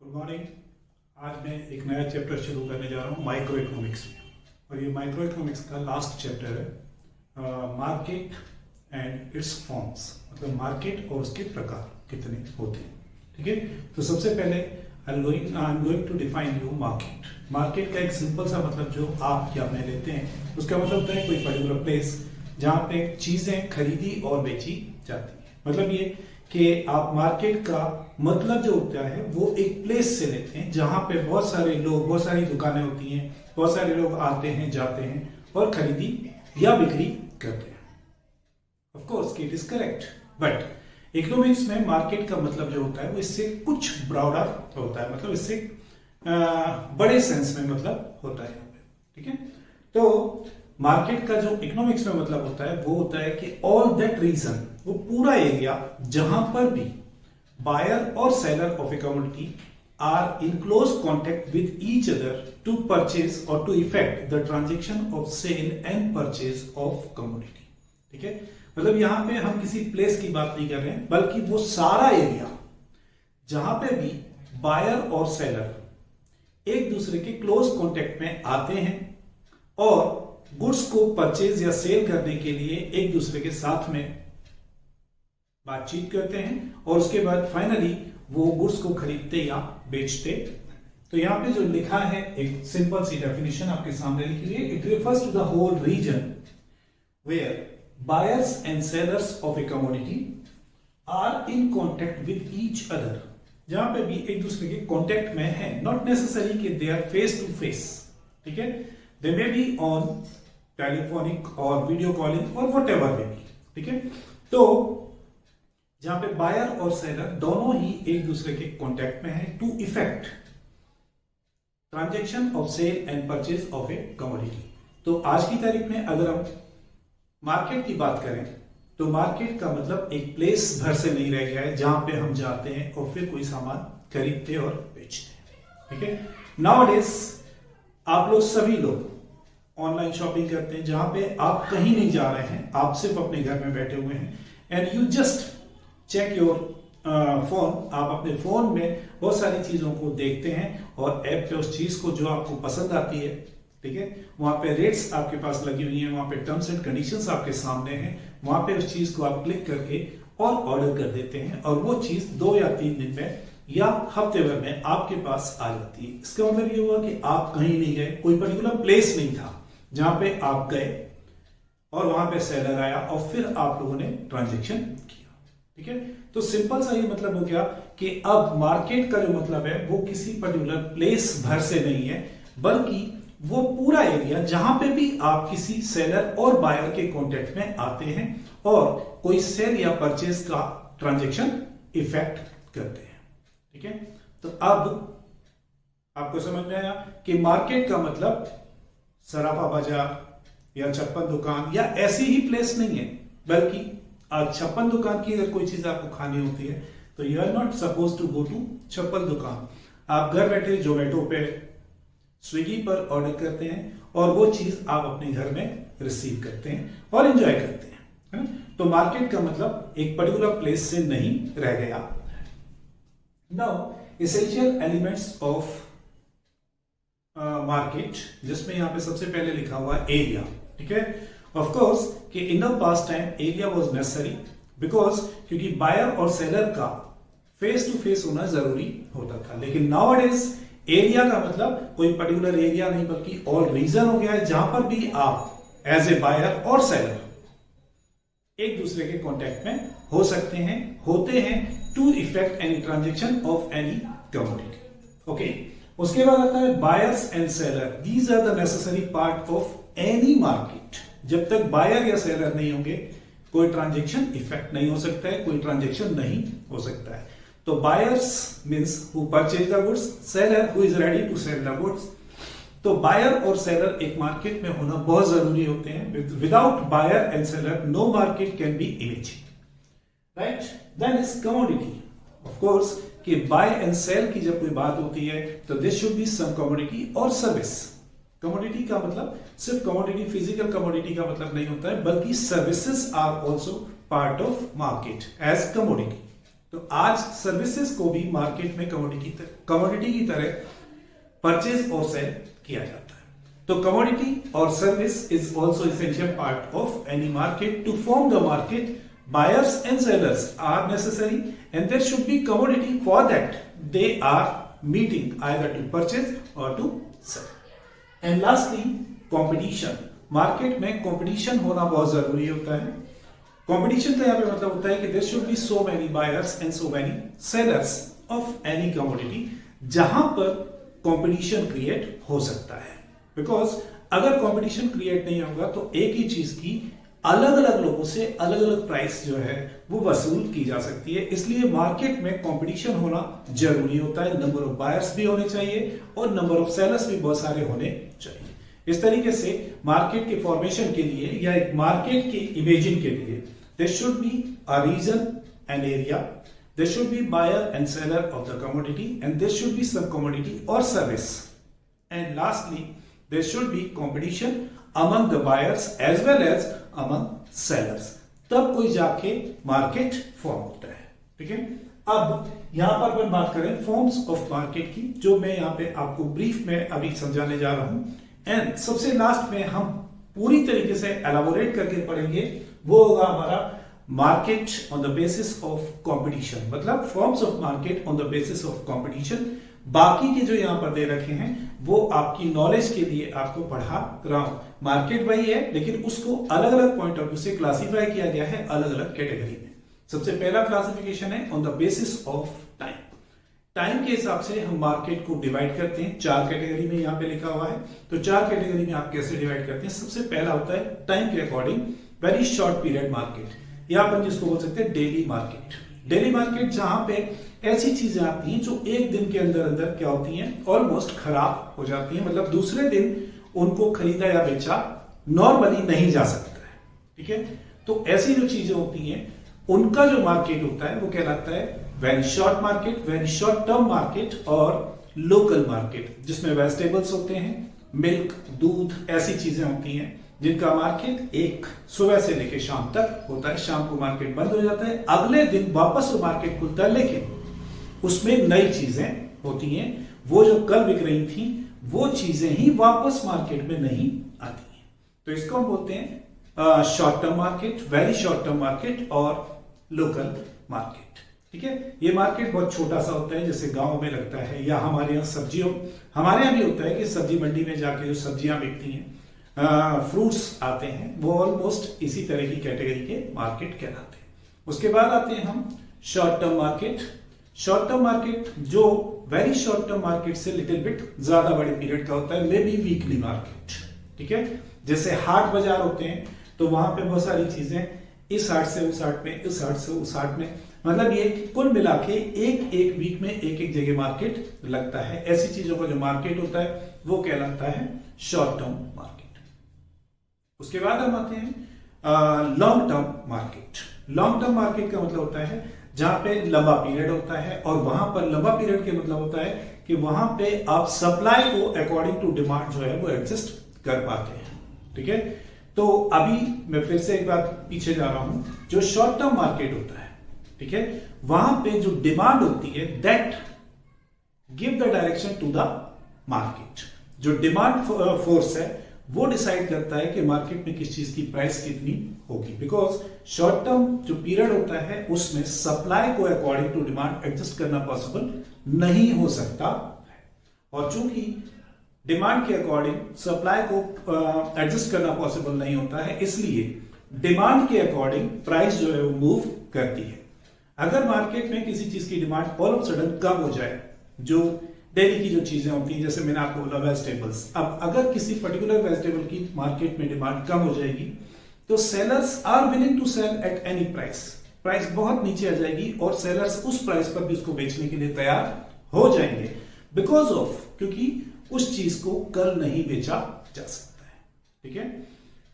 Good morning. आज मैं एक नया चैप्टर शुरू करने जा रहा हूँ माइक्रो इकोनॉमिक्स में, और ये माइक्रो इकोनॉमिक्स का लास्ट चैप्टर है। मार्केट एंड इट्स फॉर्म्स, मतलब मार्केट और उसके प्रकार कितने होते हैं। ठीक है, तो सबसे पहले I am going to define you market. Market का एक सिंपल सा मतलब जो आप या मैं लेते हैं, उसका मतलब होता है कोई पर्टिकुलर प्लेस जहाँ पे चीजें खरीदी और बेची जाती है। मतलब ये कि आप मार्केट का मतलब जो होता है वो एक प्लेस से लेते हैं जहां पे बहुत सारे लोग, बहुत सारी दुकानें होती हैं, बहुत सारे लोग आते हैं जाते हैं और खरीदी या बिक्री करते हैं। Of course it is correct, but economics में मार्केट का मतलब जो होता है वो इससे कुछ ब्रॉडर होता है, मतलब इससे बड़े सेंस में मतलब होता है। ठीक है, तो मार्केट का जो इकोनॉमिक्स में मतलब होता है वो होता है कि ऑल दैट रीजन, वो पूरा एरिया जहां पर भी बायर और seller of a commodity are in close contact with each other to purchase और to effect the transaction of sale and purchase of commodity. ठीक है, मतलब यहां पे हम किसी प्लेस की बात नहीं कर रहे हैं, बल्कि वो सारा एरिया जहां पे भी बायर और सेलर एक दूसरे के क्लोज कॉन्टेक्ट में आते हैं और गुड्स को परचेज या सेल करने के लिए एक दूसरे के साथ में बातचीत करते हैं और उसके बाद फाइनली वो गुड्स को खरीदते या बेचते। तो यहां पे जो लिखा है एक सिंपल सी डेफिनेशन आपके सामने लिखी हुई है। It refers to the whole region where buyers and sellers of a commodity are in contact with each other, जहां पे भी एक दूसरे के कॉन्टेक्ट में है, नॉट नेसेसरी कि they are face to face. ठीक है, they may be on telephonic और वीडियो कॉलिंग और व्हाटएवर मे बी। ठीक है, तो जहां पे बायर और सेलर दोनों ही एक दूसरे के कांटेक्ट में है to effect transaction of sale and purchase of a commodity. तो आज की तारीख में अगर हम मार्केट की बात करें तो मार्केट का मतलब एक प्लेस भर से नहीं रह गया है जहां पे हम जाते हैं और फिर कोई सामान खरीदते और बेचते हैं। ठीक है, नाउअडेज आप लोग सभी लोग ऑनलाइन शॉपिंग करते हैं जहां पे आप कहीं नहीं जा रहे हैं, आप सिर्फ अपने घर में बैठे हुए हैं and you just check your phone. आप अपने फोन में बहुत सारी चीजों को देखते हैं और ऐप पे उस चीज को जो आपको पसंद आती है, ठीक है, वहां पे रेट्स आपके पास लगी हुई हैं, वहां पे टर्म्स एंड कंडीशंस आपके सामने हैं, वहां पे उस चीज को आप क्लिक करके और ऑर्डर कर देते हैं और वो चीज 2 या 3 दिन में या हफ्ते भर में आपके पास आ जाती है। इसका मतलब ये हुआ कि आप कहीं नहीं गए, कोई पर्टिकुलर प्लेस नहीं था जहां पे आप गए और वहां पे सेलर आया और फिर आप लोगों ने ट्रांजेक्शन किया। ठीक है, तो सिंपल सा ये मतलब हो गया कि अब मार्केट का जो मतलब है वो किसी पर्टिकुलर प्लेस भर से नहीं है, बल्कि वो पूरा एरिया जहां पे भी आप किसी सेलर और बायर के कांटेक्ट में आते हैं और कोई सेल या परचेज का ट्रांजेक्शन इफेक्ट करते हैं। ठीक है, तो अब आपको समझ में आया कि मार्केट का मतलब सराफा बाजार या छप्पन दुकान या ऐसी ही प्लेस नहीं है, बल्कि आज छप्पन दुकान की अगर कोई चीज आपको खानी होती है तो you are not suppose to go to Chhappan Dukan. आप घर बैठे जोमेटो पे, स्विगी पर ऑर्डर करते हैं और वो चीज आप अपने घर में रिसीव करते हैं और एंजॉय करते हैं, है ना? तो मार्केट का मतलब एक पर्टिकुलर प्लेस से नहीं रह गया। Now essential elements of market, जिसमें यहां पे सबसे पहले लिखा हुआ एरिया। ठीक है, ऑफ कोर्स कि in the past time area was necessary because, क्योंकि बायर और सेलर का फेस टू फेस होना जरूरी होता था, लेकिन नाउअडेज एरिया का मतलब कोई पर्टिकुलर एरिया नहीं बल्कि ऑल रीजन हो गया है जहां पर भी आप एज ए बायर और सेलर एक दूसरे के कांटेक्ट में हो सकते हैं, होते हैं to effect any transaction of any commodity. Okay, उसके बाद आता है buyers and seller, these are the necessary part of any market. जब तक बायर या सेलर नहीं होंगे कोई ट्रांजेक्शन इफेक्ट नहीं हो सकता है, कोई ट्रांजेक्शन नहीं हो सकता है। तो buyers means who purchase the goods, seller who is ready to sell the goods. तो बायर और सेलर एक मार्केट में होना बहुत जरूरी होते हैं। Without buyer and seller no market can be imagine, right? Then is commodity. Of course कि बाय एंड सेल की जब कोई बात होती है तो this should be some commodity और सर्विस। कमोडिटी का मतलब सिर्फ कमोडिटी, फिजिकल कमोडिटी का मतलब नहीं होता है, बल्कि services are also part of market as commodity. तो आज सर्विसेज को भी मार्केट में कमोडिटी की तरह परचेज और सेल किया जाता है। तो कमोडिटी और service is also essential part of any market. To form the market, buyers and sellers are necessary and there should be commodity for that they are meeting either to purchase or to sell. And lastly, competition. Market में competition होना बहुत जरूरी होता है। Competition का यहाँ पे मतलब होता है कि there should be so many buyers and so many sellers of any commodity, जहां पर कंपटीशन क्रिएट हो सकता है। बिकॉज अगर कंपटीशन क्रिएट नहीं होगा तो एक ही चीज की अलग अलग लोगों से अलग अलग प्राइस जो है वो वसूल की जा सकती है। इसलिए मार्केट में कंपटीशन होना जरूरी होता है। नंबर ऑफ बायर्स भी होने चाहिए और नंबर ऑफ सेलर्स भी बहुत सारे होने चाहिए। इस तरीके से मार्केट के फॉर्मेशन के लिए या एक मार्केट की इमेजिंग के लिए there should be a region and area, there should be buyer and seller of the commodity and there should be some commodity और service, and lastly there should be competition among the buyers as well as among sellers, तब कोई जाके market form होता है। ठीक है, अब यहां पर अपन बात करें फॉर्म्स ऑफ मार्केट की, जो मैं यहां पे आपको ब्रीफ में अभी समझाने जा रहा हूं, एंड सबसे लास्ट में हम पूरी तरीके से एलाबोरेट करके पढ़ेंगे, वो होगा हमारा market on the basis of competition, मतलब forms of market on the basis of competition. बाकी के जो यहां पर दे रखे हैं वो आपकी नॉलेज के लिए आपको पढ़ा रहा हूं। मार्केट वही है लेकिन उसको अलग अलग पॉइंट ऑफ व्यू से क्लासिफाई किया गया है अलग अलग कैटेगरी में। सबसे पहला क्लासिफिकेशन है on the basis of time. Time के हिसाब से हम मार्केट को डिवाइड करते हैं, 4 कैटेगरी में यहां पे लिखा हुआ है। तो 4 कैटेगरी में आप कैसे डिवाइड करते हैं? सबसे पहला होता है टाइम के according very short period market, या अपन जिसको बोल सकते हैं डेली मार्केट। डेली मार्केट जहां पे ऐसी चीजें आती हैं जो एक दिन के अंदर अंदर क्या होती हैं, ऑलमोस्ट खराब हो जाती हैं, मतलब दूसरे दिन उनको खरीदा या बेचा नॉर्मली नहीं जा सकता है। ठीक है, तो ऐसी जो चीजें होती हैं उनका जो मार्केट होता है वो कहलाता है very short market, very short term market और लोकल मार्केट, जिसमें वेजिटेबल्स होते हैं, मिल्क, दूध, ऐसी चीजें होती हैं जिनका मार्केट एक सुबह से लेकर शाम तक होता है। शाम को मार्केट बंद हो जाता है, अगले दिन वापस वो मार्केट खुलता है, लेकिन उसमें नई चीजें होती हैं। वो जो कल बिक रही थी वो चीजें ही वापस मार्केट में नहीं आती हैं। तो इसको हम बोलते हैं short term market, very short term market और लोकल मार्केट। ठीक है, ये मार्केट बहुत छोटा सा होता है, जैसे गांव में लगता है, या हमारे यहाँ सब्जियों, हमारे यहाँ भी होता है कि सब्जी मंडी में जाके जो सब्जियां बिकती हैं, फ्रूट्स आते हैं, वो ऑलमोस्ट इसी तरह की कैटेगरी के मार्केट कहलाते हैं। उसके बाद आते हैं हम short term market. Short term market जो वेरी शॉर्ट टर्म मार्केट से लिटिल बिट ज्यादा बड़े पीरियड का होता है, मे बी वीकली मार्केट। ठीक है, जैसे हाट बाजार होते हैं तो वहां पे बहुत सारी चीजें इस हाट से उस हाट में, इस हाट से उस हाट में, मतलब ये कुल मिला के एक एक वीक में एक एक जगह मार्केट लगता है। ऐसी चीजों का जो मार्केट होता है वो कहलाता है शॉर्ट टर्म मार्केट। उसके बाद हम आते हैं long term market. Long term market का मतलब होता है जहां पे लंबा पीरियड होता है, और वहां पर लंबा पीरियड के मतलब होता है कि वहां पे आप सप्लाई को अकॉर्डिंग टू डिमांड जो है वो एडजस्ट कर पाते हैं। ठीक है, तो अभी मैं फिर से एक बार पीछे जा रहा हूं। जो शॉर्ट टर्म मार्केट होता है, ठीक है, वहां पे जो डिमांड होती है that give the direction to the market. जो डिमांड फोर्स है वो डिसाइड करता है कि मार्केट में किस चीज की प्राइस कितनी होगी। बिकॉज शॉर्ट टर्म जो पीरियड होता है उसमें सप्लाई को अकॉर्डिंग टू डिमांड एडजस्ट करना पॉसिबल नहीं हो सकता है, और चूंकि डिमांड के अकॉर्डिंग सप्लाई को एडजस्ट करना पॉसिबल नहीं होता है, इसलिए डिमांड के अकॉर्डिंग प्राइस जो है वो मूव करती है। अगर मार्केट में किसी चीज की डिमांड ऑल ऑफ सडन कम हो जाए, जो डेली की जो चीजें होती हैं, जैसे मैंने आपको बोला वेजिटेबल्स, अब अगर किसी पर्टिकुलर वेजिटेबल की मार्केट में डिमांड कम हो जाएगी तो sellers are willing to sell at any price. Price बहुत नीचे आ जाएगी और सेलर्स उस प्राइस पर भी उसको बेचने के लिए तैयार हो जाएंगे, बिकॉज ऑफ, क्योंकि उस चीज को कल नहीं बेचा जा सकता है। ठीक है,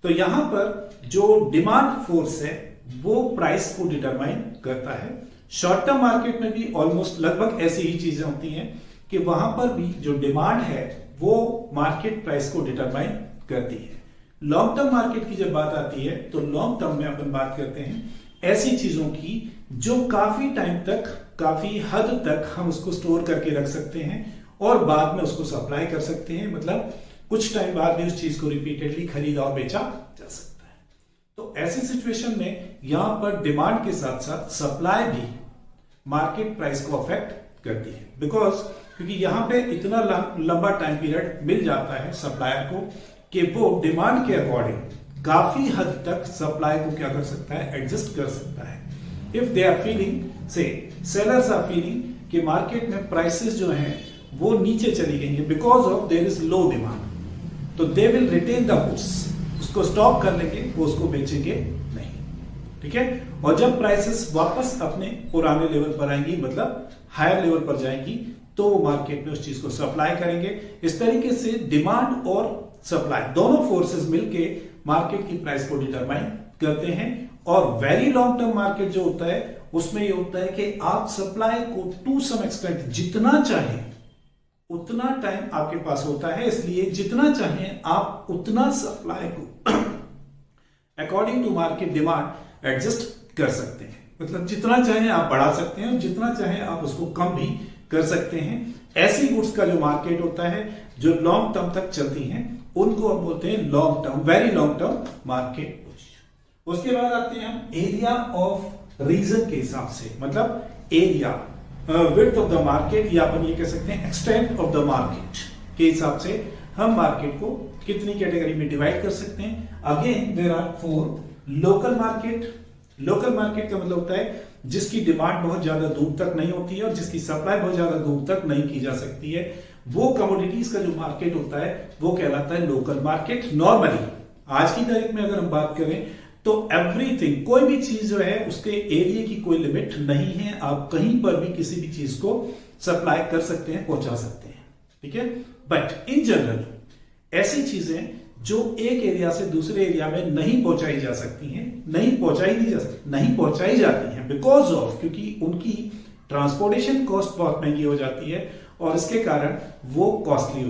तो यहां पर जो डिमांड फोर्स है वो प्राइस को डिटरमाइन करता है। शॉर्ट टर्म मार्केट में भी ऑलमोस्ट लगभग ऐसी ही चीजें होती हैं कि वहां पर भी जो डिमांड है वो मार्केट प्राइस को डिटरमाइन करती है। लॉन्ग टर्म मार्केट की जब बात आती है तो लॉन्ग टर्म में अपन बात करते हैं ऐसी चीजों की जो काफी टाइम तक, काफी हद तक हम उसको स्टोर करके रख सकते हैं और बाद में उसको सप्लाई कर सकते हैं, मतलब कुछ टाइम बाद भी उस चीज को रिपीटेडली खरीदा और बेचा जा सकता है। तो ऐसी सिचुएशन में यहां पर डिमांड के साथ साथ सप्लाई भी मार्केट प्राइस को अफेक्ट करती है, बिकॉज क्योंकि यहां पे इतना लंबा टाइम पीरियड मिल जाता है सप्लायर को कि वो डिमांड के अकॉर्डिंग काफी हद तक सप्लाई को क्या कर सकता है, एडजस्ट कर सकता है। इफ दे आर फीलिंग, से सेलर्स आर फीलिंग कि मार्केट में प्राइसेस जो हैं वो नीचे चली गई हैं because of there is low demand, तो they will retain the goods, उसको स्टॉक कर लेंगे, वो उसको बेचेंगे नहीं, ठीक है। और जब प्राइसेस वापस अपने पुराने लेवल पर आएंगी, मतलब हायर लेवल पर जाएंगी, तो वो मार्केट में उस चीज को सप्लाई करेंगे। इस तरीके से डिमांड और सप्लाई दोनों फोर्सेस मिलके मार्केट की प्राइस को डिटरमाइन करते हैं। और वेरी लॉन्ग टर्म मार्केट जो होता है उसमें ये होता है कि आप सप्लाई को टू सम एक्सटेंट जितना चाहें उतना टाइम आपके पास होता है, इसलिए जितना चाहें आप उतना सप्लाई को according to market demand adjust कर सकते हैं। मतलब जितना चाहें आप बढ़ा सकते हैं और जितना चाहें आप उसको कम भी कर सकते हैं। ऐसी गुड्स का जो मार्केट होता है जो लॉन्ग टर्म तक चलती हैं उनको हम बोलते हैं long term, very long term market position. उसके बाद आते हैं हम एरिया ऑफ रीजन के हिसाब से, मतलब area width of the market, या अपन ये कह सकते हैं एक्सटेंट ऑफ द मार्केट के हिसाब से हम मार्केट को कितनी कैटेगरी में डिवाइड कर सकते हैं। Again there are 4 local market. Local market का मतलब होता है जिसकी डिमांड बहुत ज्यादा दूर तक नहीं होती है और जिसकी सप्लाई बहुत ज्यादा दूर तक नहीं की जा सकती है, वो कमोडिटीज का जो मार्केट होता है वो कहलाता है लोकल मार्केट। नॉर्मली आज की तारीख में अगर हम बात करें तो एवरीथिंग, कोई भी चीज जो है उसके एरिया की कोई लिमिट नहीं है, आप कहीं पर भी किसी भी चीज को सप्लाई कर सकते हैं, पहुंचा सकते हैं, ठीक है। बट इन जनरल ऐसी चीजें जो एक एरिया से दूसरे एरिया में नहीं पहुंचाई जा सकती हैं, नहीं पहुंचाई जाती हैं बिकॉज ऑफ, क्योंकि उनकी ट्रांसपोर्टेशन कॉस्ट बहुत महंगी हो जाती है और इसके कारण वो कॉस्टली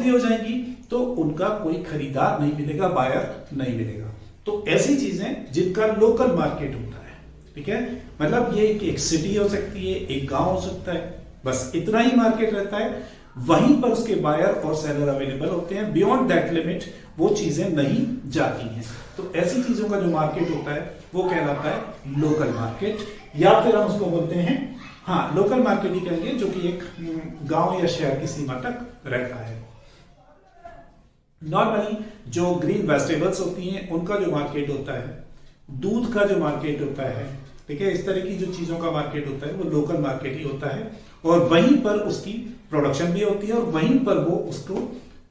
हो जाएंगी तो उनका कोई खरीदार नहीं मिलेगा, बायर नहीं मिलेगा। तो ऐसी चीजें जिनका लोकल मार्केट होता है, ठीक है, मतलब ये एक सिटी हो सकती है, एक गांव हो सकता है, बस इतना ही मार्केट रहता है, वहीं पर उसके बायर और सेलर अवेलेबल होते हैं। बियॉन्ड दैट लिमिट वो चीजें नहीं जाती हैं। तो ऐसी चीजों का जो मार्केट होता है वो कहलाता है लोकल मार्केट, या फिर हम उसको बोलते हैं, हाँ, लोकल मार्केट ही कहेंगे, जो कि एक गांव या शहर की सीमा तक रहता है। नॉर्मली जो ग्रीन वेजिटेबल्स होती हैं उनका जो मार्केट होता है, दूध का जो मार्केट होता है, ठीक है, इस तरह की जो चीजों का मार्केट होता है वो लोकल मार्केट ही होता है और वहीं पर उसकी प्रोडक्शन भी होती है और वहीं पर वो उसको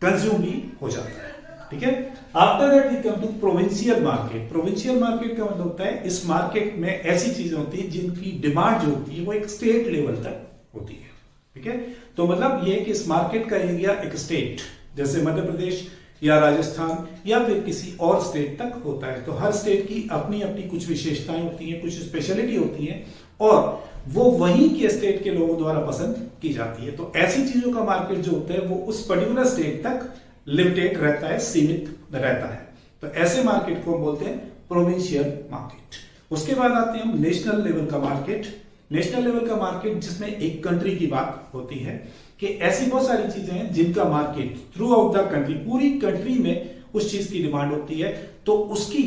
कंज्यूम भी हो जाता है, ठीक है। After that we come to provincial market. Provincial market का मतलब होता है इस मार्केट में ऐसी चीजें होती है जिनकी डिमांड जो होती है वो एक स्टेट लेवल तक होती है, ठीक है। तो मतलब ये कि इस मार्केट का एरिया एक स्टेट जैसे मध्य प्रदेश या राजस्थान या फिर किसी और स्टेट तक होता है। तो हर स्टेट की अपनी अपनी कुछ विशेषताएं होती हैं, कुछ स्पेशलिटी होती है और वो वहीं के स्टेट के लोगों द्वारा पसंद की जाती है। तो ऐसी चीजों का मार्केट जो होता है वो उस पर्टिकुलर स्टेट तक लिमिटेड रहता है, सीमित रहता है। तो ऐसे मार्केट को हम बोलते हैं प्रोविंशियल मार्केट। उसके बाद आते हैं हम नेशनल लेवल का मार्केट। नेशनल लेवल का मार्केट जिसमें एक कंट्री की बात होती है कि ऐसी बहुत सारी चीजें हैं जिनका market through out the country, पूरी कंट्री में उस चीज की डिमांड होती है, तो उसकी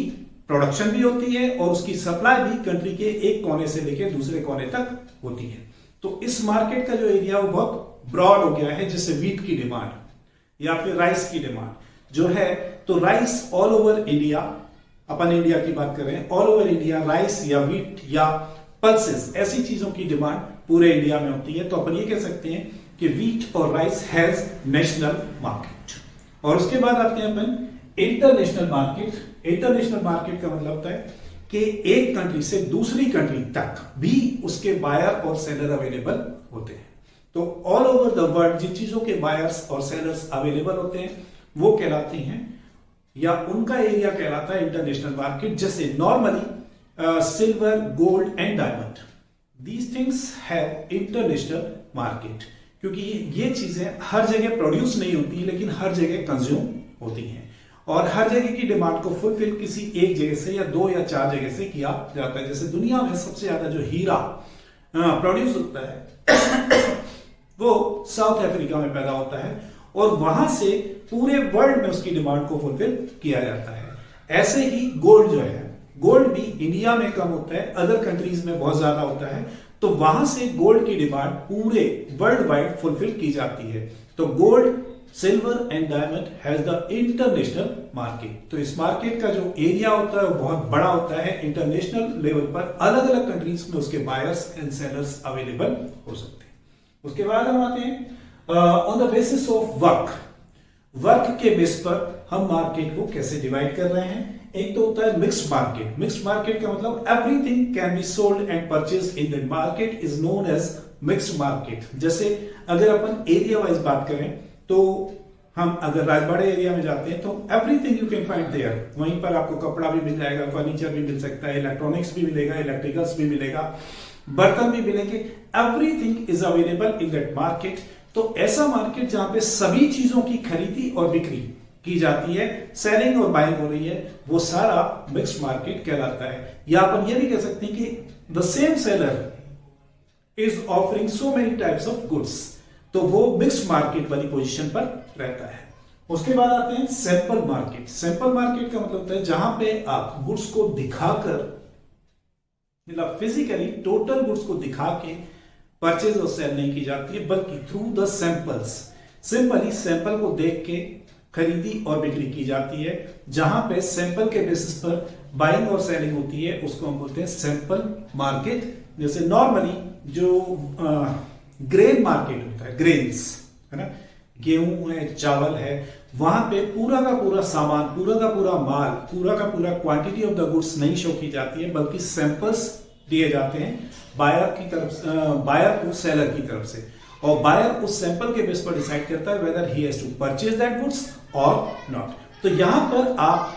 प्रोडक्शन भी होती है और उसकी सप्लाई भी कंट्री के एक कोने से लेकर दूसरे कोने तक होती है। तो इस मार्केट का जो एरिया वो बहुत ब्रॉड हो गया है, जैसे वीट की डिमांड या फिर राइस की डिमांड जो है, तो राइस ऑल ओवर इंडिया, अपन इंडिया की बात कर रहे हैं, ऑल ओवर इंडिया राइस या वीट या पल्सेस, ऐसी चीजों की डिमांड पूरे इंडिया में होती है। तो अपन ये कह सकते हैं कि वीट और राइस हैज नेशनल मार्केट। और उसके बाद आते हैं अपन इंटरनेशनल मार्केट। इंटरनेशनल मार्केट का मतलब होता है कि एक कंट्री से दूसरी कंट्री तक भी उसके बायर और सेलर अवेलेबल होते हैं। तो ऑल ओवर द वर्ल्ड जिन चीजों के बायर्स और सेलर्स अवेलेबल होते हैं वो कहलाते हैं, या उनका एरिया कहलाता है इंटरनेशनल मार्केट। जैसे normally silver, gold and diamond, these things have international market, क्योंकि ये चीजें हर जगह प्रोड्यूस नहीं होती लेकिन हर जगह कंज्यूम होती हैं। और हर जगह की डिमांड को फुलफिल किसी एक जगह से या 2 या 4 जगह से किया जाता है। जैसे दुनिया में सबसे ज्यादा जो हीरा प्रोड्यूस होता है वो साउथ अफ्रीका में पैदा होता है और वहां से पूरे वर्ल्ड में उसकी डिमांड को फुलफिल किया जाता है। ऐसे ही गोल्ड जो है, गोल्ड भी इंडिया में कम होता है, अदर कंट्रीज में बहुत ज्यादा होता है, तो वहां से गोल्ड की डिमांड पूरे वर्ल्ड वाइड फुलफिल की जाती है। तो gold, silver and diamond has the international market. तो इस मार्केट का जो एरिया होता है वो बहुत बड़ा होता है। इंटरनेशनल लेवल पर अलग अलग कंट्रीज में उसके बायर्स एंड सेलर्स अवेलेबल हो सकते हैं। उसके बाद हम आते हैं on the basis of work. Work के बेस पर हम मार्केट को कैसे डिवाइड कर रहे हैं। एक तो होता है मिक्स्ड मार्केट। मिक्स्ड मार्केट का मतलब everything can be sold and purchase in the market is known as mixed market. जैसे अगर अपन एरिया वाइज बात करें तो हम अगर राजवाड़ा एरिया में जाते हैं तो everything you can find there. वहीं पर आपको कपड़ा भी मिल जाएगा, फर्नीचर भी मिल सकता है, इलेक्ट्रॉनिक्स भी मिलेगा, इलेक्ट्रिकल्स भी मिलेगा, बर्तन भी मिलेंगे। Everything is available in that market. तो ऐसा मार्केट जहां पे सभी चीजों की खरीदी और बिक्री की जाती है, सेलिंग और बाइंग हो रही है, वो सारा मिक्स्ड मार्केट कहलाता है। या अपन ये भी कह सकते हैं कि the same seller is offering so many types of goods, तो वो मिक्स्ड मार्केट वाली पोजीशन पर रहता है। उसके बाद आते हैं सैंपल मार्केट। सैंपल मार्केट का मतलब होता है जहां पे आप गुड्स को दिखाकर, मतलब फिजिकली टोटल गुड्स को दिखा के परचेज और सेल नहीं की जाती है, बल्कि through the samples. Simply sample को देख के खरीदी और बिक्री की जाती है। जहां पे सैंपल के बेसिस पर बाइंग और सेलिंग होती है उसको हम बोलते हैं सैंपल मार्केट। जैसे नॉर्मली जो ग्रेन मार्केट होता है, ग्रेन्स है ना, गेहूं है, चावल है, वहां पे पूरा का पूरा सामान, पूरा का पूरा माल, पूरा का पूरा क्वांटिटी ऑफ द गुड्स नहीं शो की जाती है, बल्कि सैंपल्स दिए जाते हैं बायर की तरफ, बायर को सेलर की तरफ से। और बायर उस सैंपल के बेस पर डिसाइड करता है whether he has to purchase that goods और नॉट। तो यहां पर आप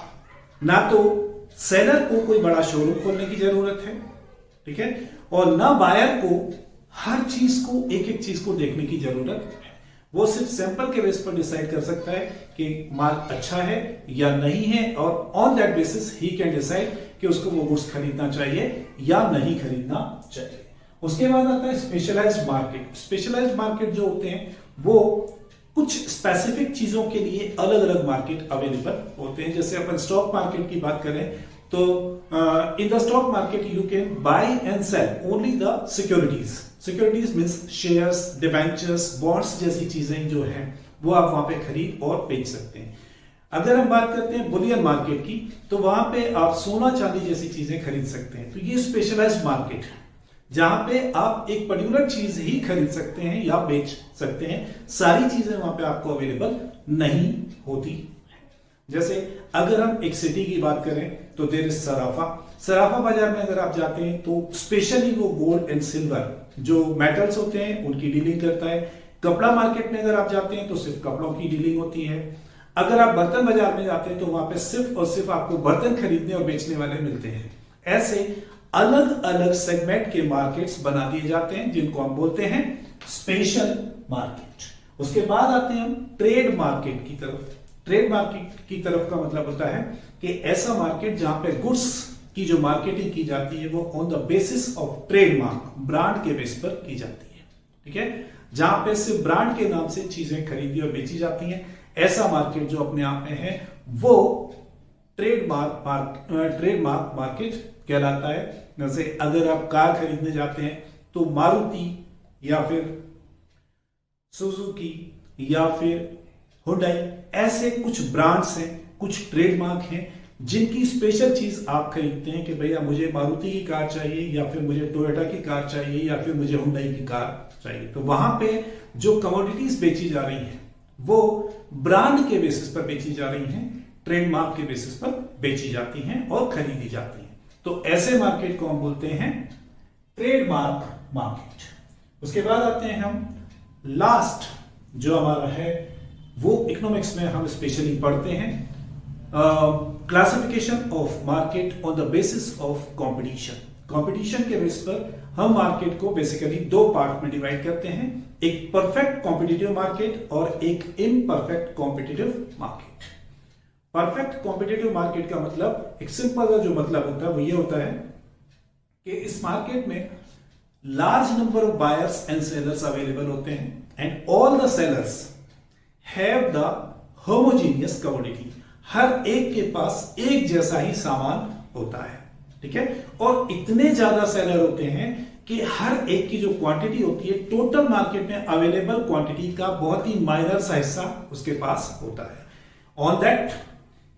ना तो सेलर को कोई बड़ा शोरूम खोलने की जरूरत है, ठीक है, और ना बायर को हर चीज को, एक एक चीज को देखने की जरूरत है। वो सिर्फ सैंपल के बेस पर डिसाइड कर सकता है कि माल अच्छा है या नहीं है, और on that basis he can decide कि उसको वो गुड्स खरीदना चाहिए या नहीं खरीदना चाहिए। उसके बाद आता है स्पेशलाइज्ड मार्केट। स्पेशलाइज्ड मार्केट जो होते हैं वो कुछ स्पेसिफिक चीजों के लिए अलग अलग मार्केट अवेलेबल होते हैं। जैसे अपन स्टॉक मार्केट की बात करें तो in the stock market you can buy and sell only the securities. Securities means shares, debentures, bonds जैसी चीजें जो हैं वो आप वहां पे खरीद और बेच सकते हैं। अगर हम बात करते हैं बुलियन मार्केट की तो वहां पे आप सोना चांदी जैसी चीजें खरीद सकते हैं। तो ये स्पेशलाइज्ड मार्केट है जहां पे आप एक पर्टिकुलर चीज ही खरीद सकते हैं या बेच सकते हैं, सारी चीजें वहां पे आपको अवेलेबल नहीं होती। जैसे अगर हम एक सिटी की बात करें तो देयर इज सराफा। सराफा बाजार में अगर आप जाते हैं तो स्पेशली वो गोल्ड एंड सिल्वर जो मेटल्स होते हैं उनकी डीलिंग करता है। कपड़ा मार्केट में अगर आप जाते हैं तो सिर्फ कपड़ों की डीलिंग होती है। अगर आप बर्तन बाजार में जाते हैं तो वहां पे सिर्फ और सिर्फ आपको बर्तन खरीदने और बेचने वाले मिलते हैं। ऐसे अलग अलग सेगमेंट के मार्केट्स बना दिए जाते हैं जिनको हम बोलते हैं स्पेशल मार्केट। उसके बाद आते हैं हम ट्रेड मार्केट की तरफ। ट्रेड मार्केट की तरफ का मतलब होता है कि ऐसा मार्केट जहां पे गुड्स की जो मार्केटिंग की जाती है वो on the basis of trademark, brand के बेस पर की जाती है, ठीक है, जहां पे सिर्फ ब्रांड के नाम से चीजें खरीदी और बेची जाती हैं। ऐसा मार्केट जो अपने आप में है वो ट्रेडमार्क मार्केट कहलाता है। जैसे अगर आप कार खरीदने जाते हैं तो मारुति या फिर सुजुकी या फिर हुंडई, ऐसे कुछ ब्रांड्स हैं, कुछ ट्रेडमार्क हैं जिनकी स्पेशल चीज आप खरीदते हैं कि भैया मुझे मारुति की कार चाहिए या फिर मुझे टोयोटा की कार चाहिए या फिर मुझे हुंडई की कार चाहिए। तो वहां पे जो कमोडिटीज बेची जा रही हैं वो ब्रांड के बेसिस पर बेची जा रही हैं, ट्रेडमार्क के बेसिस पर बेची जाती हैं और खरीदी जाती हैं। तो ऐसे मार्केट को हम बोलते हैं ट्रेडमार्क मार्केट। उसके बाद आते हैं हम लास्ट जो हमारा है वो इकोनॉमिक्स में हम स्पेशली पढ़ते हैं classification of market on the basis of competition. Competition के बेस पर हम मार्केट को बेसिकली दो पार्ट में डिवाइड करते हैं, एक परफेक्ट कॉम्पिटिटिव मार्केट और एक imperfect competitive market. Perfect competitive market का मतलब, एक सिंपल सा जो मतलब होता है वो ये होता है कि इस मार्केट में large number of buyers and sellers available होते हैं and all the sellers have the homogeneous commodity. हर एक के पास एक जैसा ही सामान होता है, ठीक है। और इतने ज्यादा सेलर होते हैं कि हर एक की जो क्वांटिटी होती है टोटल मार्केट में अवेलेबल क्वांटिटी का बहुत ही माइनर सा हिस्सा उसके पास होता है। On that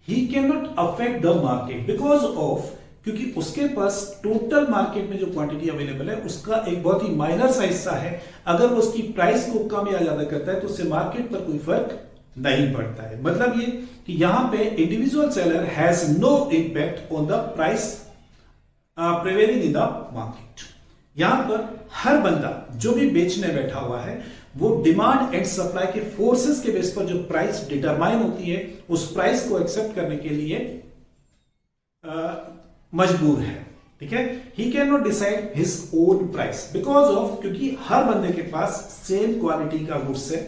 he can not affect the market because of, क्योंकि उसके पास टोटल मार्केट में जो क्वांटिटी अवेलेबल है उसका एक बहुत ही माइनर सा हिस्सा है। अगर वो उसकी प्राइस को कम या ज्यादा करता है तो उससे मार्केट पर कोई फर्क नहीं पड़ता है। मतलब ये कि यहां पे individual seller has no impact on the price prevailing in the market. यहां पर हर बंदा जो भी बेचने बैठा हुआ है वो डिमांड एंड सप्लाई के फोर्सेस के बेस पर जो प्राइस डिटरमाइन होती है उस प्राइस को एक्सेप्ट करने के लिए मजबूर है, ठीक है। He can not decide his own price because of, क्योंकि हर बंदे के पास सेम क्वालिटी का गुड्स है,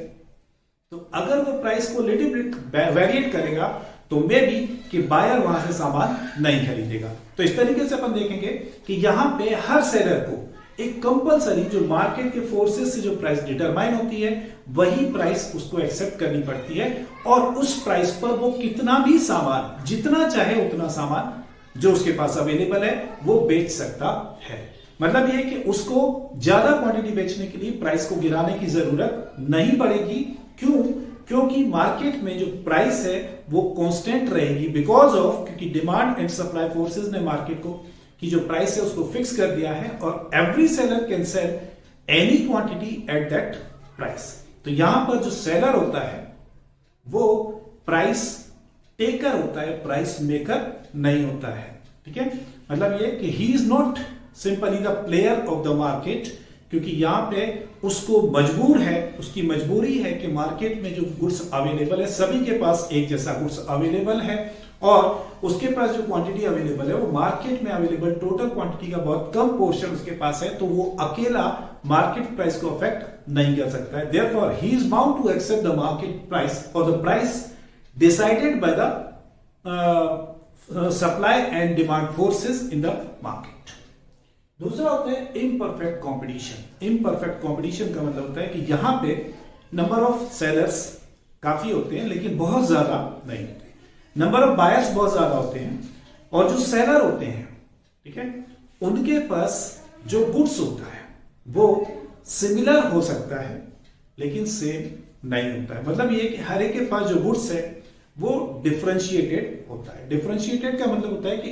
तो अगर वो प्राइस को लिटिल बिट वेरिएट करेगा तो मे बी कि बायर वहां से सामान नहीं खरीदेगा। तो इस तरीके से अपन देखेंगे कि यहां पे हर सेलर को एक कंपलसरी जो मार्केट के फोर्सेस से जो प्राइस डिटरमाइन होती है वही प्राइस उसको एक्सेप्ट करनी पड़ती है और उस प्राइस पर वो कितना भी सामान, जितना चाहे उतना सामान जो उसके पास अवेलेबल है वो बेच सकता है। मतलब ये कि उसको ज्यादा क्वांटिटी बेचने के लिए प्राइस को गिराने की जरूरत नहीं पड़ेगी। क्यों? क्योंकि मार्केट में जो प्राइस है वो कांस्टेंट रहेगी बिकॉज ऑफ, क्योंकि डिमांड एंड सप्लाई फोर्सेस ने मार्केट को की जो प्राइस है उसको फिक्स कर दिया है और every seller can sell any quantity at that price. तो यहां पर जो सेलर होता है वो प्राइस टेकर होता है, प्राइस मेकर नहीं होता है, ठीक है। मतलब ये कि he is not simply the player of the market, क्योंकि यहां पे उसको मजबूर है, उसकी मजबूरी है कि मार्केट में जो गुड्स अवेलेबल है सभी के पास एक जैसा गुड्स अवेलेबल है और उसके पास जो क्वांटिटी अवेलेबल है वो मार्केट में अवेलेबल टोटल क्वांटिटी का बहुत कम पोर्शन उसके पास है, तो वो अकेला मार्केट प्राइस को अफेक्ट नहीं कर सकता है। Therefore he is bound to accept the market price और the price decided by the supply and demand forces in the market. दूसरा होता है इम्परफेक्ट कंपटीशन। इम्परफेक्ट कंपटीशन का मतलब होता है कि यहां पे नंबर ऑफ सेलर्स काफी होते हैं लेकिन बहुत ज्यादा नहीं होते, नंबर ऑफ बायर्स बहुत ज्यादा होते हैं और जो सेलर होते हैं, ठीक है, उनके पास जो गुड्स होता है वो सिमिलर हो सकता है लेकिन सेम नहीं होता है। मतलब ये कि हर एक के पास जो गुड्स है वो डिफरेंशिएटेड होता है। डिफरेंशिएटेड का मतलब होता है कि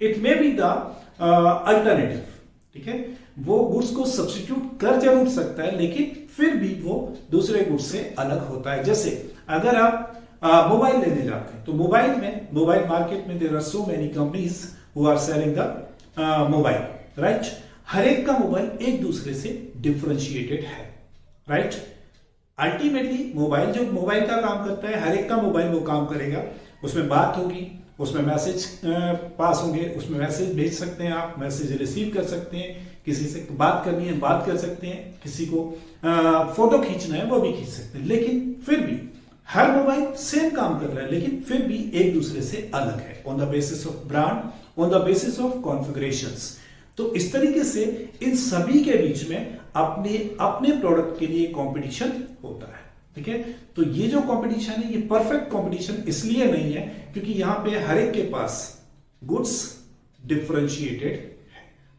it may be the alternative, ठीक है, वो गुड्स को सब्स्टिट्यूट कर जरूर सकता है लेकिन फिर भी वो दूसरे गुड्स से अलग होता है। जैसे अगर आप मोबाइल लेने जाते हैं तो मोबाइल मार्केट में there are so many companies who are selling the mobile, right. हर एक का मोबाइल एक दूसरे से डिफरेंशिएटेड है, राइट। अल्टीमेटली मोबाइल का काम करता है, हर एक का मोबाइल वो काम करेगा, उसमें बात होगी, उसमें मैसेज पास होंगे, उसमें मैसेज भेज सकते हैं, आप मैसेज रिसीव कर सकते हैं, किसी से बात करनी है बात कर सकते हैं, किसी को फोटो खींचना है वो भी खींच सकते हैं। लेकिन फिर भी हर मोबाइल सेम काम कर रहा है लेकिन फिर भी एक दूसरे से अलग है on the basis of brand, on the basis of configurations. तो इस तरीके से इन सभी के बीच में अपने प्रोडक्ट के लिए कंपटीशन होता है, ठीक है। तो ये जो कंपटीशन है ये परफेक्ट कंपटीशन इसलिए नहीं है क्योंकि यहां पे हर एक के पास गुड्स डिफरेंशिएटेड है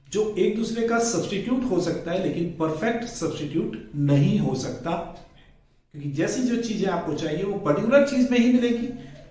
जो एक दूसरे का सब्स्टिट्यूट हो सकता है लेकिन परफेक्ट सब्स्टिट्यूट नहीं हो सकता, क्योंकि जैसी जो चीजें आपको चाहिए वो पर्टिकुलर चीज में ही मिलेगी,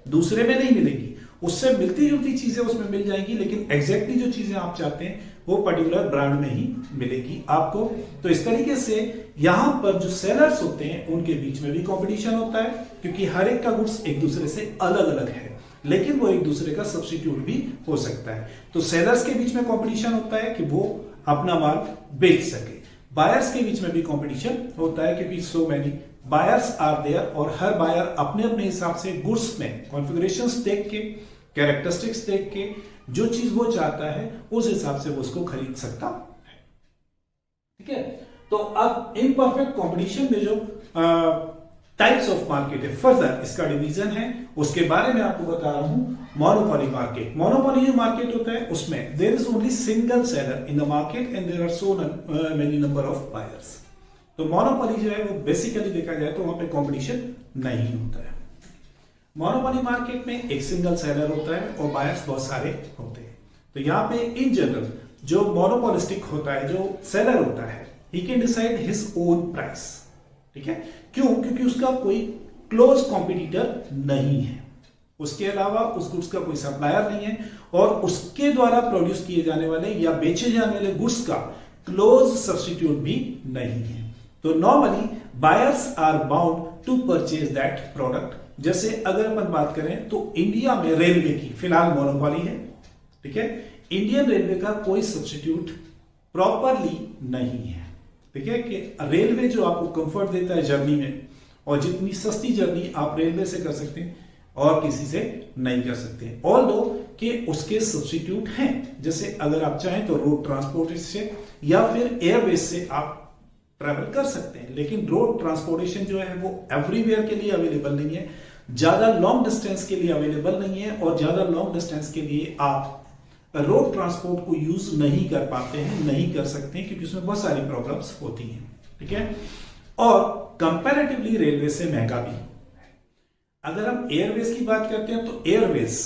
दूसरे में नहीं मिलेगी। उससे मिलती जुलती चीजें उसमें मिल जाएंगी लेकिन एग्जैक्टली जो चीजें आप चाहते हैं वो पर्टिकुलर ब्रांड में ही मिलेगी आपको। तो इस तरीके से यहां पर जो सेलर्स होते हैं उनके बीच में भी कंपटीशन होता है क्योंकि हर एक का गुड्स एक दूसरे से अलग अलग है लेकिन वो एक दूसरे का सब्स्टिट्यूट भी हो सकता है। तो सेलर्स के बीच में कंपटीशन होता है कि वो अपना माल बेच सके। बायर्स के बीच में भी कंपटीशन होता है क्योंकि so many buyers are there और हर बायर अपने अपने हिसाब से गुड्स में कॉन्फ़िगरेशंस देख के, कैरेक्टरिस्टिक्स देख के जो चीज वो चाहता है उस हिसाब से वो उसको खरीद सकता है, ठीक है। तो अब इम्परफेक्ट कंपटीशन में जो टाइप्स ऑफ मार्केट है, फर्दर इसका डिवीजन है, उसके बारे में आपको बता रहा हूं। मोनोपोली मार्केट, मोनोपोली जो मार्केट होता है उसमें there is only single seller in the market and there are so many number of buyers. तो मोनोपोली जो है वो बेसिकली देखा जाए तो वहां पे कंपटीशन नहीं होता है। मोनोपोली मार्केट में एक सिंगल सेलर होता है और बायर्स बहुत सारे होते हैं। तो यहाँ पे इन जनरल जो मोनोपोलिस्टिक होता है, जो सेलर होता है, he can decide his own price. ठीक है, क्यों? क्योंकि उसका कोई क्लोज कॉम्पिटिटर नहीं है, उसके अलावा उस गुड्स का कोई सप्लायर नहीं है और उसके द्वारा प्रोड्यूस किए जाने वाले या बेचे जाने वाले गुड्स का क्लोज सब्स्टिट्यूट भी नहीं है। तो normally buyers are bound to purchase that product. जैसे अगर अपन बात करें तो इंडिया में रेलवे की फिलहाल मोनोपोली है। ठीक है, इंडियन रेलवे का कोई सब्स्टिट्यूट प्रॉपरली नहीं है। ठीक है, कि रेलवे जो आपको कंफर्ट देता है जर्नी में, और जितनी सस्ती जर्नी आप रेलवे से कर सकते हैं और किसी से नहीं कर सकते, ऑल्दो कि उसके सब्स्टिट्यूट हैं। जैसे अगर आप चाहें तो रोड ट्रांसपोर्ट से या फिर एयरवेज से आप ट्रेवल कर सकते हैं, लेकिन रोड ट्रांसपोर्टेशन जो है वो एवरीवेयर के लिए अवेलेबल नहीं है, ज्यादा लॉन्ग डिस्टेंस के लिए अवेलेबल नहीं है, और ज्यादा लॉन्ग डिस्टेंस के लिए आप रोड ट्रांसपोर्ट को यूज नहीं कर पाते हैं, नहीं कर सकते हैं, क्योंकि उसमें बहुत सारी प्रॉब्लम्स होती हैं। ठीक है, और कंपैरेटिवली रेलवे से महंगा भी। अगर हम एयरवेज की बात करते हैं तो एयरवेज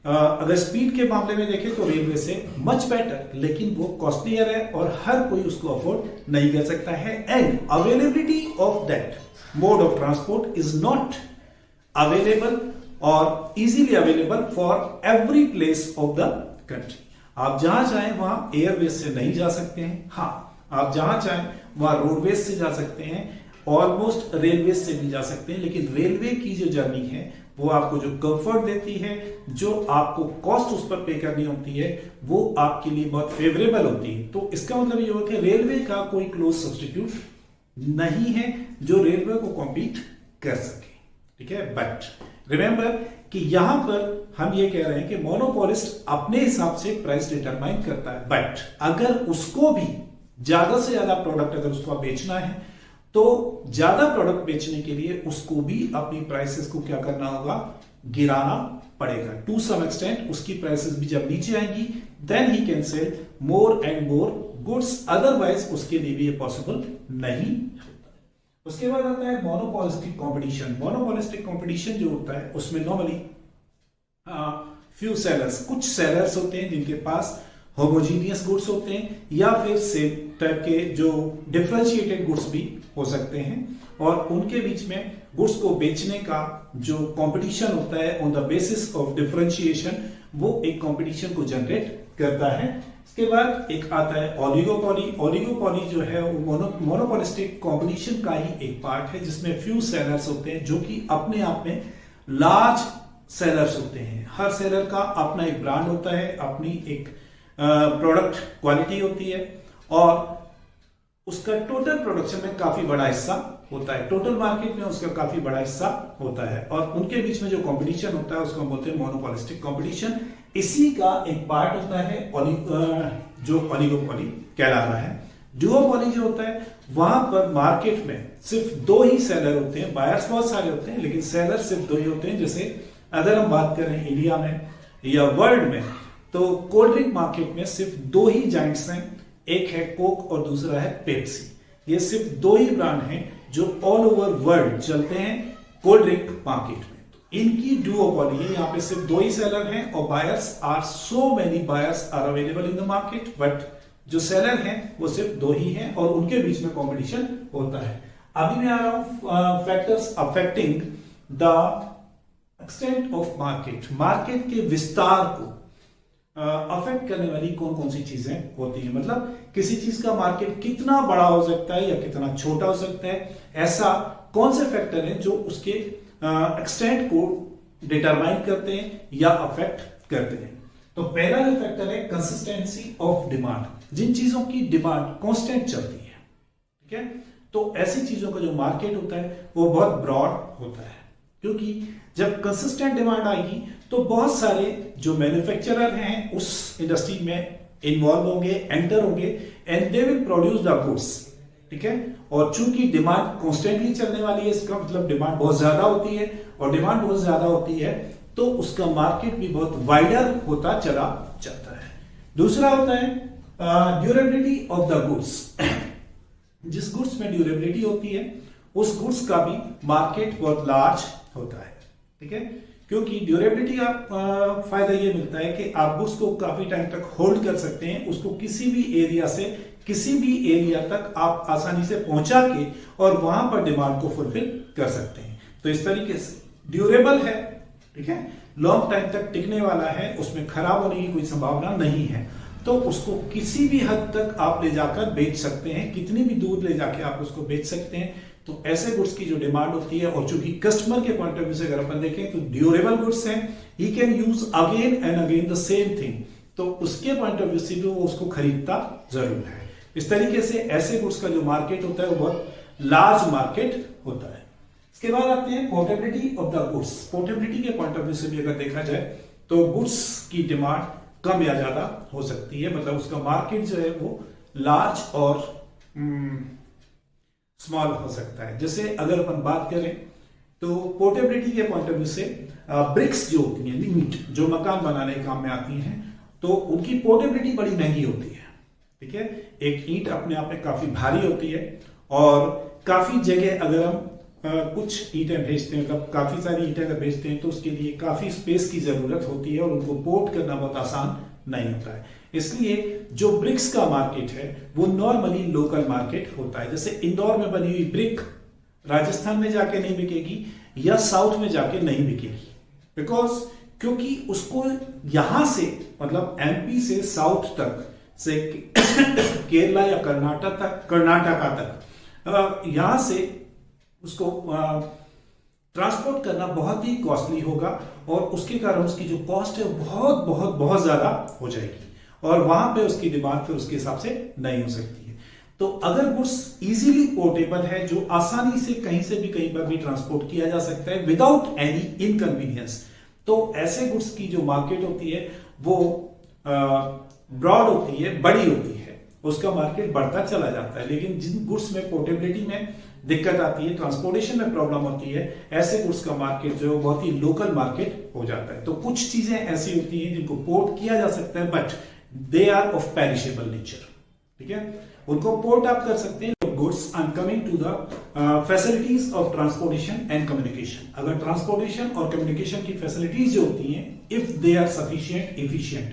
अगर स्पीड के मामले में देखें तो रेलवे से मच बेटर, लेकिन वो कॉस्टलियर है और हर कोई उसको अफोर्ड नहीं कर सकता है। And availability of that mode of transport is not available और easily available for every place of the country. आप जहां चाहें वहां एयरवेज से नहीं जा सकते हैं। हाँ, आप जहां चाहें वहां रोडवेज से जा सकते हैं, ऑलमोस्ट रेलवे से भी जा सकते हैं, लेकिन रेलवे की जो जर्नी है वो आपको जो कंफर्ट देती है, जो आपको कॉस्ट उस पर पे करनी होती है, वो आपके लिए बहुत फेवरेबल होती है। तो इसका मतलब ये हुआ कि रेलवे का कोई क्लोज सब्स्टिट्यूट नहीं है जो रेलवे को कॉम्पीट कर सके। ठीक है, बट रिमेंबर कि यहां पर हम ये कह रहे हैं कि मोनोपोलिस्ट अपने हिसाब से प्राइस डिटरमाइन करता है, बट अगर उसको भी ज्यादा से ज्यादा प्रोडक्ट अगर उसको बेचना है तो ज्यादा प्रोडक्ट बेचने के लिए उसको भी अपनी प्राइसेस को क्या करना होगा, गिराना पड़ेगा। टू सम एक्सटेंट उसकी प्राइसेस भी जब नीचे आएंगी then he can sell more and more goods, otherwise उसके लिए भी ये पॉसिबल नहीं होता। उसके बाद आता है मोनोपोलिस्टिक कंपटीशन। मोनोपोलिस्टिक कंपटीशन जो होता है उसमें नॉर्मली फ्यू सेलर्स, कुछ सेलर्स होते हैं जिनके पास होमोजीनियस गुड्स होते हैं या फिर सेम टाइप के जो डिफरेंशिएटेड गुड्स भी हो सकते हैं, और उनके बीच में गुड्स को बेचने का जो कंपटीशन होता है on the basis of differentiation, वो एक कंपटीशन को जनरेट करता है। इसके बाद एक आता है ओलिगोपोली। ओलिगोपोली जो है वो मोनोपोलिस्टिक कंपटीशन का ही एक पार्ट है, जिसमें फ्यू सेलर्स होते हैं जो कि अपने आप में लार्ज सेलर्स होते हैं। हर सेलर का अपना एक ब्रांड होता है, अपनी एक प्रोडक्ट क्वालिटी होती है, और उसका टोटल प्रोडक्शन में काफी बड़ा हिस्सा होता है, टोटल मार्केट में उसका काफी बड़ा हिस्सा होता है, और उनके बीच में जो कंपटीशन होता है उसको हम बोलते हैं मोनोपोलिस्टिक कंपटीशन। इसी का एक पार्ट होता है जो ओलिगोपोली कहला रहा है। डुओपोली जो होता है वहां पर मार्केट में सिर्फ दो ही सेलर होते हैं, बायर्स बहुत सारे होते हैं लेकिन सेलर सिर्फ दो ही होते हैं। जैसे अगर हम बात करें इंडिया में या वर्ल्ड में, तो कोल्ड ड्रिंक मार्केट में सिर्फ दो ही जाइंट्स हैं, एक है कोक और दूसरा है पेप्सी। ये सिर्फ दो ही ब्रांड हैं जो ऑल ओवर वर्ल्ड चलते हैं कोल्ड ड्रिंक मार्केट में। तो इनकी डुओपोली है, यहाँ पे सिर्फ दो ही सेलर हैं और buyers are so many buyers are available in the market, but जो सेलर हैं वो सिर्फ दो ही हैं और उनके बीच में कंपटीशन होता है। अभी मैं आ रहा हूं factors affecting the extent of market. Market के विस्तार को अफेक्ट करने वाली कौन कौन सी चीजें होती हैं, मतलब किसी चीज का मार्केट कितना बड़ा हो सकता है या कितना छोटा हो सकता है, ऐसा कौन से फैक्टर हैं जो उसके एक्सटेंट को डिटरमाइन करते हैं या अफेक्ट करते हैं। तो पहला जो फैक्टर है कंसिस्टेंसी ऑफ डिमांड, जिन चीजों की डिमांड कांस्टेंट चलती है। ठीक है, तो ऐसी चीजों का जो मार्केट होता है वो बहुत ब्रॉड होता है, क्योंकि जब कंसिस्टेंट डिमांड आएगी तो बहुत सारे जो मैन्युफैक्चरर हैं उस इंडस्ट्री में इन्वॉल्व होंगे, एंटर होंगे, and they will produce the goods ठीक है। और चूंकि डिमांड कॉन्स्टेंटली चलने वाली है, इसका मतलब डिमांड बहुत ज्यादा होती है, और डिमांड बहुत ज्यादा होती है तो उसका मार्केट भी बहुत वाइडर होता चला जाता है। दूसरा होता है ड्यूरेबिलिटी ऑफ द गुड्स। जिस गुड्स में ड्यूरेबिलिटी होती है उस गुड्स का भी मार्केट बहुत लार्ज होता है, ठीक है। क्योंकि ड्यूरेबिलिटी का फायदा ये मिलता है कि आप गुड्स को काफी टाइम तक होल्ड कर सकते हैं, उसको किसी भी एरिया से किसी भी एरिया तक आप आसानी से पहुंचा के और वहां पर डिमांड को फुलफिल कर सकते हैं। तो इस तरीके से ड्यूरेबल है, ठीक है, लॉन्ग टाइम तक टिकने वाला है, उसमें खराब होने की कोई संभावना नहीं है, तो उसको किसी भी हद तक आप ले जाकर बेच सकते हैं, कितनी भी दूर ले जाके आप उसको बेच सकते हैं। तो ऐसे गुड्स की जो डिमांड होती है, और चूंकि कस्टमर के पॉइंट ऑफ व्यू से अगर अपन देखें तो ड्यूरेबल गुड्स हैं, he can use again and again the same thing, तो उसके पॉइंट ऑफ व्यू से भी वो उसको खरीदता जरूर है। इस तरीके से ऐसे गुड्स का जो मार्केट होता है वो बहुत लार्ज मार्केट होता है। इसके बाद आते हैं portability of the goods. Portability के पॉइंट ऑफ व्यू से भी अगर देखा जाए तो गुड्स की डिमांड कम या ज्यादा हो सकती है, मतलब उसका मार्केट जो है वो लार्ज और स्मॉल हो सकता है। जैसे अगर अपन बात करें तो पोर्टेबिलिटी के पॉइंट ऑफ व्यू से ब्रिक्स जो होती हैं, ईंट जो मकान बनाने के काम में आती हैं, तो उनकी पोर्टेबिलिटी बड़ी महंगी होती है, ठीक है। एक ईंट अपने आप में काफी भारी होती है, और काफी जगह अगर हम कुछ ईंटें भेजते हैं, मतलब काफी सारी ईंटें अगर भेजते हैं तो उसके लिए काफी स्पेस की जरूरत होती है, और उनको पोर्ट करना बहुत आसान नहीं होता है। इसलिए जो ब्रिक्स का मार्केट है वो नॉर्मली लोकल मार्केट होता है। जैसे इंदौर में बनी हुई ब्रिक राजस्थान में जाके नहीं बिकेगी या साउथ में जाके नहीं बिकेगी, बिकॉज क्योंकि उसको यहां से, मतलब एमपी से साउथ तक, से केरला या कर्नाटका तक यहां से उसको ट्रांसपोर्ट करना बहुत ही कॉस्टली होगा, और उसके कारण उसकी जो कॉस्ट है बहुत बहुत बहुत ज्यादा हो जाएगी, और वहां पे उसकी डिमांड फिर उसके हिसाब से नहीं हो सकती है। तो अगर गुड्स इजीली पोर्टेबल है, जो आसानी से कहीं से भी कहीं पर भी ट्रांसपोर्ट किया जा सकता है विदाउट एनी इनकन्वीनियंस, तो ऐसे गुड्स की जो मार्केट होती है वो ब्रॉड होती है, बड़ी होती है, उसका मार्केट बढ़ता चला जाता है। लेकिन जिन गुड्स में पोर्टेबिलिटी में दिक्कत आती है, ट्रांसपोर्टेशन में प्रॉब्लम होती है, ऐसे गुड्स का मार्केट जो है बहुत ही लोकल मार्केट हो जाता है। तो कुछ चीजें ऐसी होती हैं जिनको पोर्ट किया जा सकता है, but they are of perishable nature, ठीक है, उनको पोर्ट आप कर सकते हैं। Goods I am coming to the facilities of transportation and communication. अगर ट्रांसपोर्टेशन और कम्युनिकेशन की फैसिलिटीज जो होती हैं, if they are sufficient, efficient,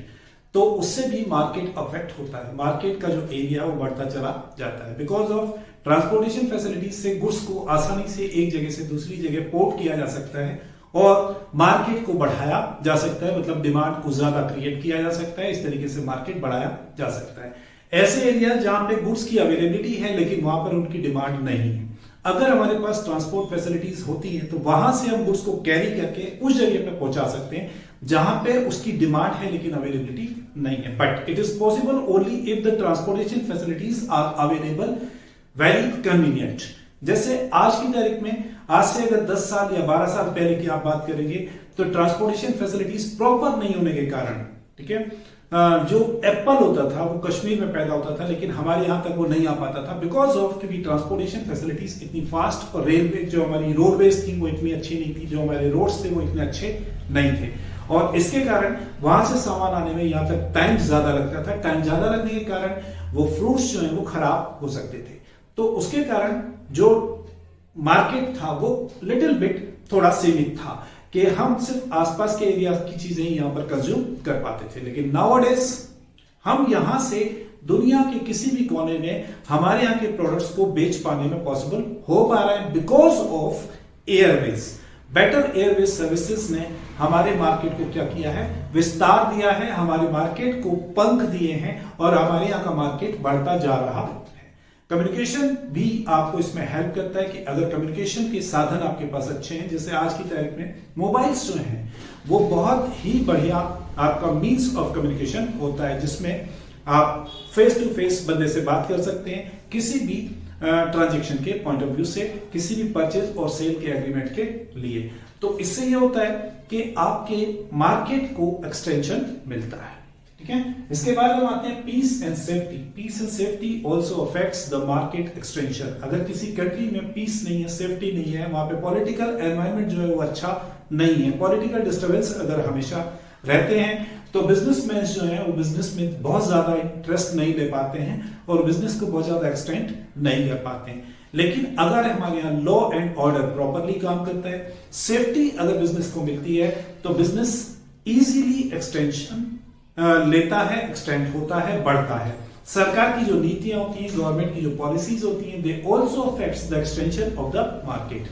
तो उससे भी मार्केट अफेक्ट होता है, मार्केट का जो एरिया वो बढ़ता चला जाता है। बिकॉज ऑफ ट्रांसपोर्टेशन फैसिलिटीज से गुड्स को आसानी से एक जगह से दूसरी जगह पोर्ट किया जा सकता है, और मार्केट को बढ़ाया जा सकता है, मतलब डिमांड को ज्यादा क्रिएट किया जा सकता है। इस तरीके से मार्केट बढ़ाया जा सकता है। ऐसे एरिया जहां पे गुड्स की अवेलेबिलिटी है लेकिन वहां पर उनकी डिमांड नहीं है, अगर हमारे पास ट्रांसपोर्ट फैसिलिटीज होती है तो वहां से हम गुड्स को कैरी करके उस जगह पे पहुंचा सकते हैं जहां पे उसकी डिमांड है लेकिन अवेलेबिलिटी नहीं है। But it is possible only if the transportation facilities are available very convenient. जैसे आज की तारीख में, आज से अगर 10 साल या 12 साल पहले की आप बात करेंगे तो ट्रांसपोर्टेशन फैसिलिटीज प्रॉपर नहीं होने के कारण, ठीक है, जो एप्पल होता था वो कश्मीर में पैदा होता था, लेकिन हमारे यहां तक वो नहीं आ पाता था, बिकॉज ऑफ क्योंकि ट्रांसपोर्टेशन फैसिलिटीज इतनी फास्ट, और रेलवे जो हमारी रोडवेज थी वो इतनी अच्छी नहीं थी, जो हमारे रोड्स थे वो इतने अच्छे नहीं थे, और इसके कारण वहां से सामान आने में यहां तक टाइम ज्यादा लगता था। टाइम ज्यादा लगने के कारण वो फ्रूट्स जो है वो खराब हो सकते थे, तो उसके कारण जो मार्केट था वो लिटिल बिट थोड़ा सीमित था कि हम सिर्फ आसपास के एरिया की चीजें ही यहां पर कंज्यूम कर पाते थे। लेकिन नाउअडेज हम यहां से दुनिया के किसी भी कोने में हमारे यहां के प्रोडक्ट्स को बेच पाने में पॉसिबल हो पा रहा है, because of Airways. Better Airways services ने हमारे मार्केट को क्या किया है, विस्तार दिया है, हमारे मार्केट को पंख दिए हैं, और हमारे यहां का मार्केट बढ़ता जा रहा है। कम्युनिकेशन भी आपको इसमें हेल्प करता है कि अगर कम्युनिकेशन के साधन आपके पास अच्छे हैं, जैसे आज की तारीख में मोबाइल्स जो हैं वो बहुत ही बढ़िया आपका मीन्स ऑफ कम्युनिकेशन होता है, जिसमें आप फेस टू फेस बंदे से बात कर सकते हैं किसी भी ट्रांजैक्शन के पॉइंट ऑफ व्यू से, किसी भी परचेज और सेल के एग्रीमेंट के लिए। तो इससे यह होता है कि आपके मार्केट को एक्सटेंशन मिलता है, ठीक है। इसके बाद हम आते हैं peace and safety. Peace and safety also affects the market extension. अगर किसी कंट्री में पीस नहीं है, सेफ्टी नहीं है, वहां पे पॉलिटिकल एनवायरनमेंट जो है वो अच्छा नहीं है, पॉलिटिकल डिस्टर्बेंस अगर हमेशा रहते हैं, तो बिजनेसमैन जो है वो बिजनेस में बहुत ज्यादा इंटरेस्ट नहीं ले पाते हैं और बिजनेस को बहुत ज्यादा एक्सटेंड नहीं कर पाते हैं। लेकिन अगर हमारे यहाँ लॉ एंड ऑर्डर प्रॉपरली काम करता है, सेफ्टी अगर बिजनेस को मिलती है, तो बिजनेस इजीली एक्सटेंशन लेता है, एक्सटेंड होता है, बढ़ता है। सरकार की जो नीतियां होती हैं, गवर्नमेंट की जो पॉलिसीज होती हैं, they also affects the extension of the market.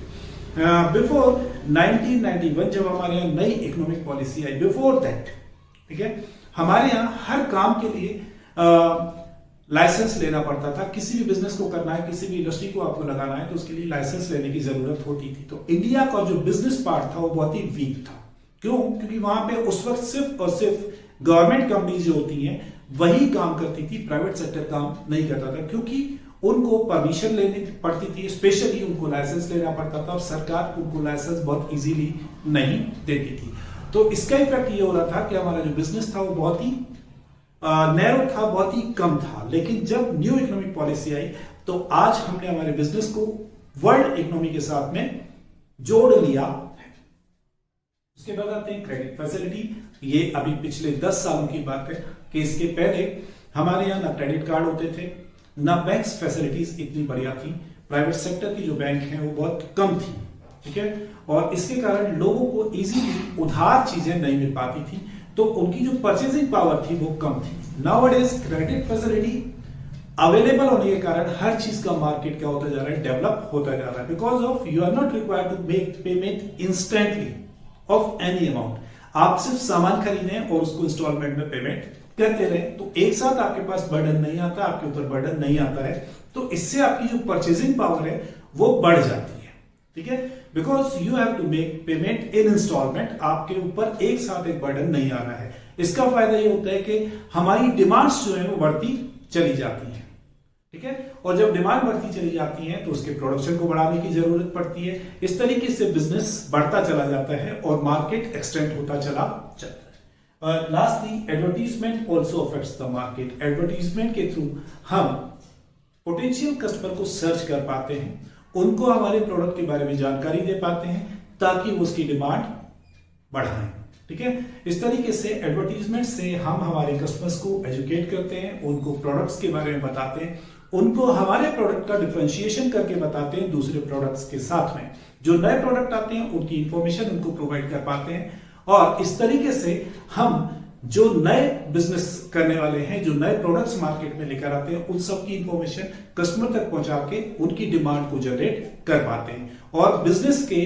Before 1991 जब हमारे यहाँ नई economic policy I, before that, ठीक है, हमारे यहाँ हर काम के लिए लाइसेंस लेना पड़ता था। किसी भी बिजनेस को करना है, किसी भी इंडस्ट्री को आपको लगाना है, तो उसके लिए लाइसेंस लेने की जरूरत होती थी। तो इंडिया का जो बिजनेस पार्ट था वो बहुत ही वीक था। क्यों? क्योंकि वहां पे उस वक्त सिर्फ और सिर्फ गवर्नमेंट कंपनीज जो होती हैं वही काम करती थी, प्राइवेट सेक्टर काम नहीं करता था, क्योंकि उनको परमिशन लेनी पड़ती थी, स्पेशली उनको लाइसेंस लेना पड़ता था और सरकार उनको लाइसेंस बहुत इजीली नहीं देती थी। तो इसका इफेक्ट ये हो रहा था कि हमारा जो बिजनेस था वो बहुत ही नैरो था, बहुत ही कम था। लेकिन जब न्यू इकोनॉमिक पॉलिसी आई तो आज हमने हमारे बिजनेस को वर्ल्ड इकोनॉमी के साथ में जोड़ लिया है। उसके बाद आते हैं क्रेडिट फैसिलिटी। ये अभी पिछले 10 सालों की बात है कि इसके पहले हमारे यहाँ ना क्रेडिट कार्ड होते थे, ना बैंक्स फैसिलिटीज इतनी बढ़िया थी, प्राइवेट सेक्टर की जो बैंक है वो बहुत कम थी, ठीक है, और इसके कारण लोगों को इजीली उधार चीजें नहीं मिल पाती थी, तो उनकी जो परचेजिंग पावर थी वो कम थी। नाउअडेज क्रेडिट फैसिलिटी अवेलेबल होने के कारण हर चीज का मार्केट क्या होता जा रहा है, डेवलप होता जा रहा है। Because of you are not required to make payment instantly of any amount. आप सिर्फ सामान खरीदें और उसको इंस्टॉलमेंट में पेमेंट करते रहे, तो एक साथ आपके पास बर्डन नहीं आता, आपके ऊपर बर्डन नहीं आता है, तो इससे आपकी जो परचेजिंग पावर है वो बढ़ जाती है, ठीक है। Because you have to make payment in installment, आपके ऊपर एक साथ एक बर्डन नहीं आ रहा है। इसका फायदा ये होता है कि हमारी डिमांड्स जो है वो बढ़ती चली जाती है, ठीक है, और जब डिमांड बढ़ती चली जाती है तो उसके प्रोडक्शन को बढ़ाने की जरूरत पड़ती है। इस तरीके से बिजनेस बढ़ता चला जाता है और मार्केट एक्सटेंड होता चला जाता है। Lastly advertisement also affects the market. Advertisement के थ्रू हम पोटेंशियल कस्टमर को सर्च कर पाते हैं, उनको हमारे प्रोडक्ट के बारे में जानकारी दे पाते हैं ताकि वो उसकी डिमांड बढ़ाएं, ठीक है। इस तरीके से एडवर्टीजमेंट से हम हमारे कस्टमर्स को एजुकेट करते हैं, उनको प्रोडक्ट्स के बारे में बताते हैं, उनको हमारे प्रोडक्ट का डिफरेंशिएशन करके बताते हैं दूसरे प्रोडक्ट्स के साथ में। जो नए प्रोडक्ट आते हैं उनकी इंफॉर्मेशन उनको प्रोवाइड कर पाते हैं, और इस तरीके से हम जो नए बिजनेस करने वाले हैं, जो नए प्रोडक्ट्स मार्केट में लेकर आते हैं, उन सब की इंफॉर्मेशन कस्टमर तक पहुंचा के उनकी डिमांड को जनरेट कर पाते हैं और बिजनेस के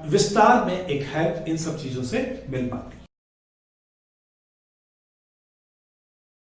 विस्तार में एक हेल्प इन सब चीजों से मिल पाती है।